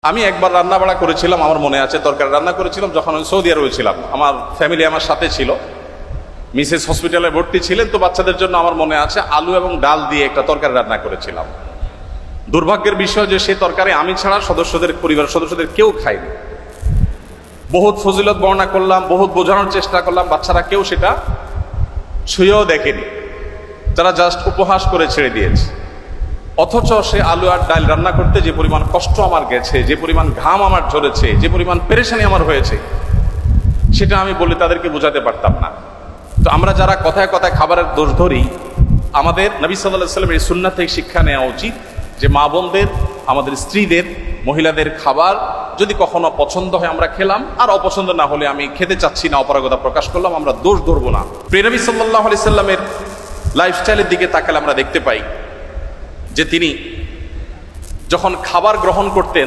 আমি একবার রান্না বাড়া করেছিলাম, আমার মনে আছে, তরকারি রান্না করেছিলাম যখন আমি সৌদি আরবে ছিলাম। আমার ফ্যামিলি আমার সাথে ছিল, মিসেস হসপিটালে ভর্তি ছিলেন, তো বাচ্চাদের জন্য আমার মনে আছে আলু এবং ডাল দিয়ে একটা তরকারি রান্না করেছিলাম। দুর্ভাগ্যের বিষয় যে সেই তরকারি আমি ছাড়া পরিবারের সদস্যদের কেউ খায়নি। বহুত ফজিলত বর্ণনা করলাম, বহুত বোঝানোর চেষ্টা করলাম, বাচ্চারা কেউ সেটা ছুঁয়েও দেখেনি, তারা জাস্ট উপহাস করে ছেড়ে দিয়েছে। অথচ সে আলু আর ডাল রান্না করতে যে পরিমাণ কষ্ট আমার গেছে, যে পরিমাণ ঘাম আমার ঝরেছে, যে পরিমাণ পেরেশানি আমার হয়েছে, সেটা আমি বলে তাদেরকে বোঝাতে পারতাম না। তো আমরা যারা কথায় কথায় খাবারের দোষ ধরি, আমাদের নবী সাল্লাল্লাহু আলাইহি ওয়াসাল্লামের এই সুন্নাত থেকে শিক্ষা নেওয়া উচিত যে মা বোনদের, আমাদের স্ত্রীদের, মহিলাদের খাবার যদি কখনো পছন্দ হয় আমরা খেলাম, আর অপছন্দ না হলে আমি খেতে চাচ্ছি না, অপারগতা প্রকাশ করলাম, আমরা দোষ ধরবো না। প্রিয় নবী সাল্লাল্লাহু আলাইহি ওয়াসাল্লামের লাইফস্টাইলের দিকে তাকালে আমরা দেখতে পাই যে তিনি যখন খাবার গ্রহণ করতেন